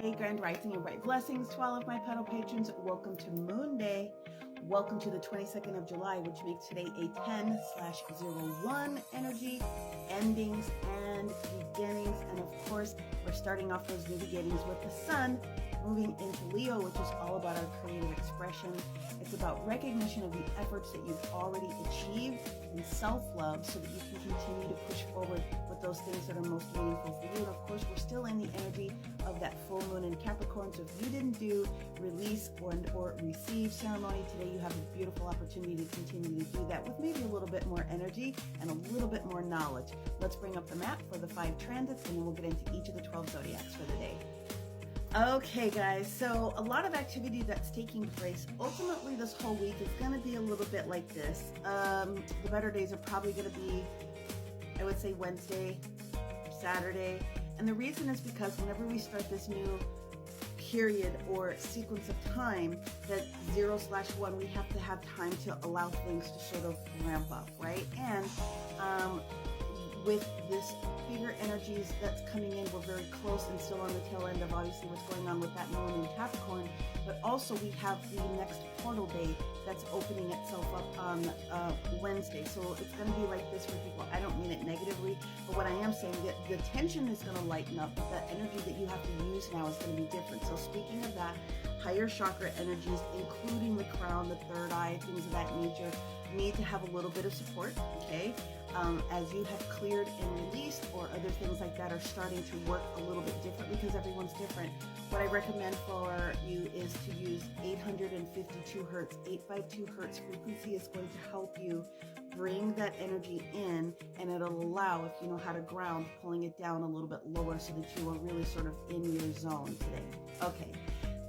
Namaste, Grand Rising and Bright Blessings to all of my pedal patrons. Welcome to Moon Day. Welcome to the 22nd of July, which makes today a 10/01 energy, endings and beginnings. And of course, we're starting off those new beginnings with the sun moving into Leo, which is all about our creative expression. It's about recognition of the efforts that you've already achieved and self-love so that you can continue to push forward with those things that are most meaningful for you. And of course, we're still in the energy of that full moon in Capricorn. So if you didn't do release or receive ceremony today, you have a beautiful opportunity to continue to do that with maybe a little bit more energy and a little bit more knowledge. Let's bring up the map for the 5 transits and then we'll get into each of the 12 zodiacs for the day. Okay guys, so a lot of activity that's taking place. Ultimately this whole week is going to be a little bit like this. The better days are probably going to be, I would say, Wednesday, Saturday. And the reason is because whenever we start this new period or sequence of time, that 0/1, we have to have time to allow things to sort of ramp up, right? And with this bigger energies that's coming in, we're very close and still on the tail end of obviously what's going on with that moon in Capricorn, but also we have the next portal day that's opening itself up on Wednesday. So it's going to be like this for people. I don't mean it negatively, but what I am saying that the tension is going to lighten up, but that energy that you have to use now is going to be different. So speaking of that, higher chakra energies, including the crown, the third eye, things of that nature, need to have a little bit of support, okay? As you have cleared and released, or other things like that are starting to work a little bit differently because everyone's different. What I recommend for you is to use 852 hertz. 852 hertz frequency is going to help you bring that energy in, and it'll allow, if you know how to ground, pulling it down a little bit lower so that you are really sort of in your zone today. Okay.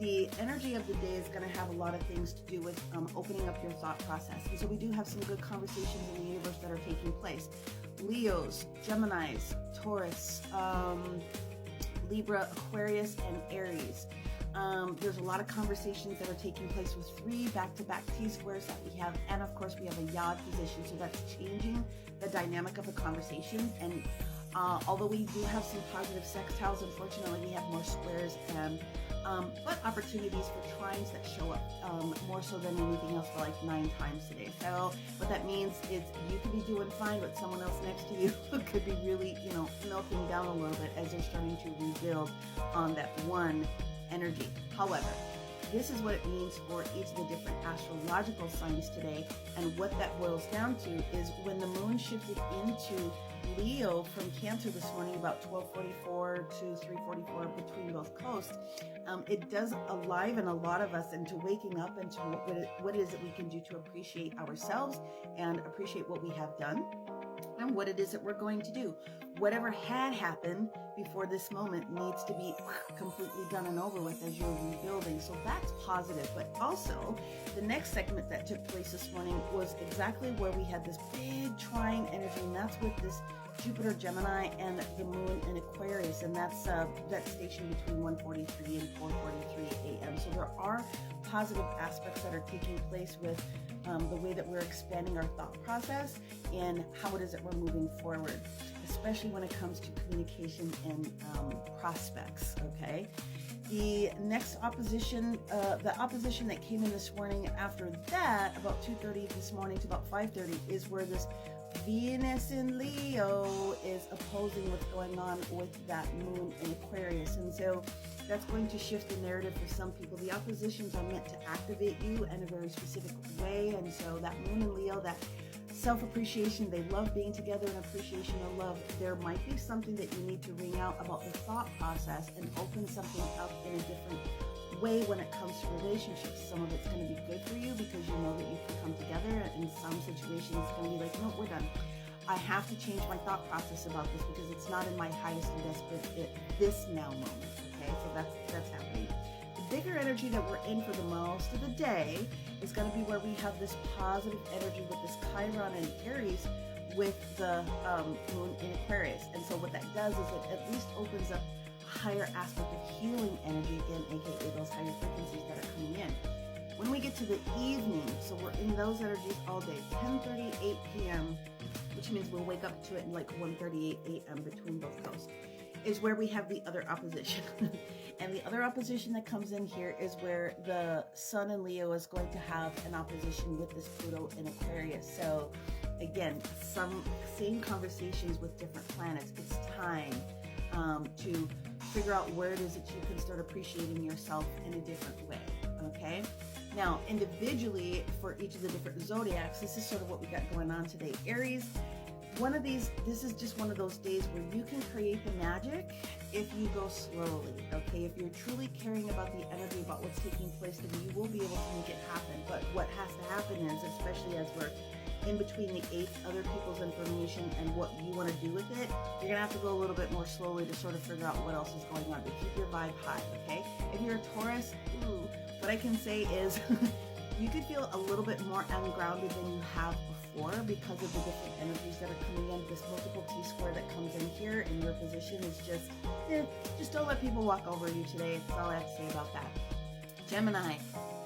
The energy of the day is going to have a lot of things to do with opening up your thought process. And so we do have some good conversations in the universe that are taking place. Leos, Geminis, Taurus, Libra, Aquarius, and Aries. There's a lot of conversations that are taking place with 3 back-to-back T-squares that we have. And of course, we have a Yod position. So that's changing the dynamic of the conversation. And although we do have some positive sextiles, unfortunately, we have more squares and but opportunities for trines that show up more so than anything else for like 9 times today. So what that means is you could be doing fine, but someone else next to you could be really, melting down a little bit as they're starting to rebuild on that one energy. However, this is what it means for each of the different astrological signs today. And what that boils down to is when the moon shifted into Leo from Cancer this morning about 12:44 to 3:44 between both coasts, it does aliven a lot of us into waking up into what it is that we can do to appreciate ourselves and appreciate what we have done and what it is that we're going to do. Whatever had happened before this moment needs to be completely done and over with as you're rebuilding. So that's positive. But also, the next segment that took place this morning was exactly where we had this big trine energy, and that's with this Jupiter Gemini and the moon in Aquarius, and that's stationed between 1:43 and 4:43 a.m. So there are positive aspects that are taking place with the way that we're expanding our thought process and how it is that we're moving forward, especially when it comes to communication and prospects, okay? The next opposition, the opposition that came in this morning after that, about 2:30 this morning to about 5:30, is where this Venus in Leo is opposing what's going on with that moon in Aquarius. And so that's going to shift the narrative for some people. The oppositions are meant to activate you in a very specific way. And so that moon in Leo, that self-appreciation, they love being together and appreciation of love. There might be something that you need to ring out about the thought process and open something up in a different way when it comes to relationships. Some of it's going to be good for you because you know that you can come together. In some situations, it's going to be like, no, we're done. I have to change my thought process about this because it's not in my highest and best this now moment. Okay, so that's happening. The bigger energy that we're in for the most of the day is going to be where we have this positive energy with this Chiron and Aries with the moon in Aquarius. And so what that does is it at least opens up a higher aspect of healing energy, again, aka those higher frequencies that are coming in. When we get to the evening, so we're in those energies all day, 10:30, 8 p.m., which means we'll wake up to it in like 1:38 a.m. between both coasts, is where we have the other opposition. And the other opposition that comes in here is where the Sun in Leo is going to have an opposition with this Pluto in Aquarius. So again, some same conversations with different planets. It's time to figure out where it is that you can start appreciating yourself in a different way, okay? Now, individually, for each of the different zodiacs, this is sort of what we got going on today. Aries, this is just one of those days where you can create the magic if you go slowly, okay? If you're truly caring about the energy, about what's taking place, then you will be able to make it happen. But what has to happen is, especially as we're in between the 8 other people's information and what you want to do with it, you're gonna have to go a little bit more slowly to sort of figure out what else is going on, but keep your vibe high, okay? If you're a Taurus, what I can say is you could feel a little bit more ungrounded than you have before because of the different energies that are coming in. This multiple T-square that comes in here in your position is just don't let people walk over you today. That's all I have to say about that. Gemini,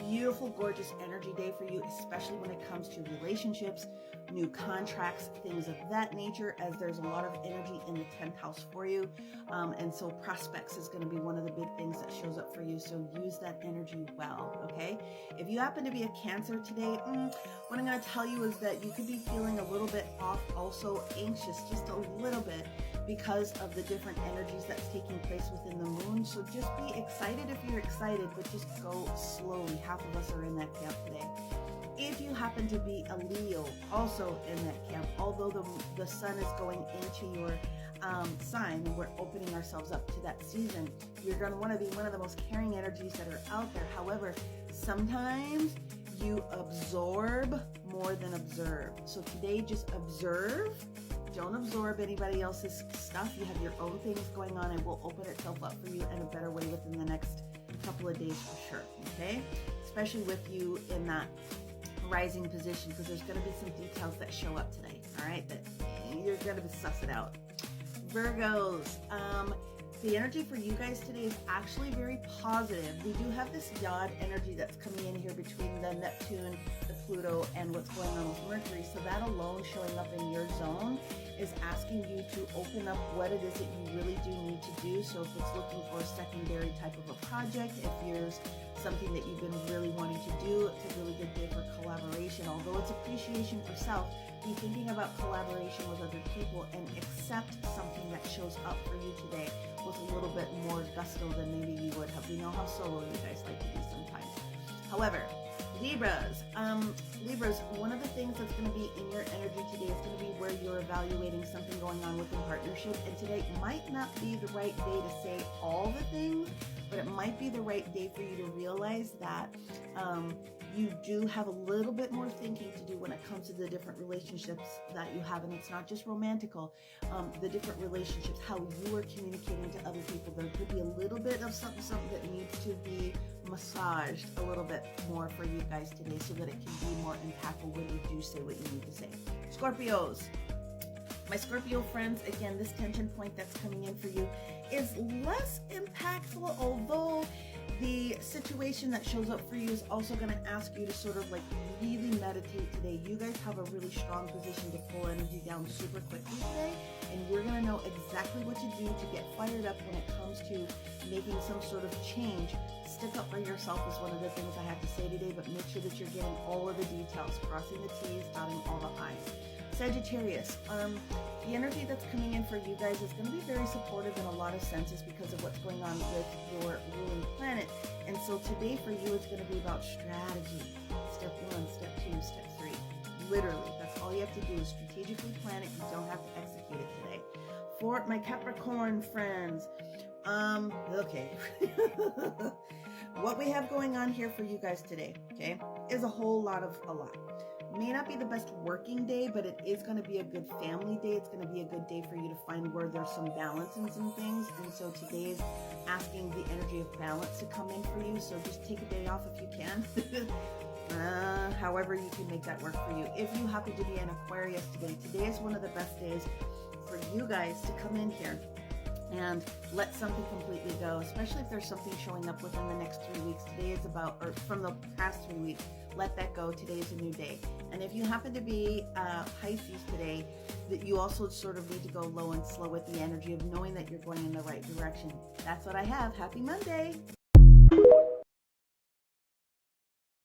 beautiful, gorgeous energy day for you, especially when it comes to relationships, new contracts, things of that nature, as there's a lot of energy in the 10th house for you. And so prospects is going to be one of the big things that shows up for you. So use that energy well, okay? If you happen to be a Cancer today, what I'm going to tell you is that you could be feeling a little bit off, also anxious, just a little bit, because of the different energies that's taking place within the moon. So just be excited if you're excited, but just go slowly. Half of us are in that camp today. If you happen to be a Leo, also in that camp, although the sun is going into your sign, and we're opening ourselves up to that season, you're going to want to be one of the most caring energies that are out there. However, sometimes you absorb more than observe. So today, just observe. Don't absorb anybody else's stuff. You have your own things going on, and it will open itself up for you in a better way within the next couple of days for sure, okay? Especially with you in that rising position, because there's going to be some details that show up today, all right, that you're going to suss it out. Virgos, the energy for you guys today is actually very positive. We do have this yod energy that's coming in here between the Neptune, the Pluto, and what's going on with Mercury. So that alone showing up in your zone is asking you to open up what it is that you really do need to do. So if it's looking for a secondary type of a project, if there's something that you've been really wanting to do, it's a really good day for collaboration. Although it's appreciation for self, be thinking about collaboration with other people and accept something that shows up for you today with a little bit more gusto than maybe you would have. We know how solo you guys like to be sometimes. However, Libras, one of the things that's going to be in your energy today is going to be where you're evaluating something going on within partnership. And today might not be the right day to say all the things, but it might be the right day for you to realize that you do have a little bit more thinking to do when it comes to the different relationships that you have. And it's not just romantical, the different relationships, how you are communicating to other people. There could be a little bit of something that needs to be massaged a little bit more for you guys today so that it can be more impactful when you do say what you need to say. Scorpios. My Scorpio friends, again, this tension point that's coming in for you is less impactful, although the situation that shows up for you is also going to ask you to sort of like really meditate today. You guys have a really strong position to pull energy down super quickly today, and you're going to know exactly what to do to get fired up when it comes to making some sort of change. Stick up for yourself is one of the things I have to say today, but make sure that you're getting all of the details, crossing the T's, dotting all the I's. Sagittarius, the energy that's coming in for you guys is going to be very supportive in a lot of senses because of what's going on with your ruling planet. And so today for you, it's going to be about strategy. Step 1, step 2, step 3. Literally, that's all you have to do is strategically plan it. You don't have to execute it today. For my Capricorn friends, okay. What we have going on here for you guys today, okay, is a lot. May not be the best working day, but it is going to be a good family day. It's going to be a good day for you to find where there's some balance in some things. And so today is asking the energy of balance to come in for you. So just take a day off if you can. However you can make that work for you. If you happen to be an Aquarius today is one of the best days for you guys to come in here and let something completely go, especially if there's something showing up within the next 3 weeks. Today is about, or from the past 3 weeks, let that go. Today is a new day. And if you happen to be Pisces today, that you also sort of need to go low and slow with the energy of knowing that you're going in the right direction. That's what I have. Happy Monday.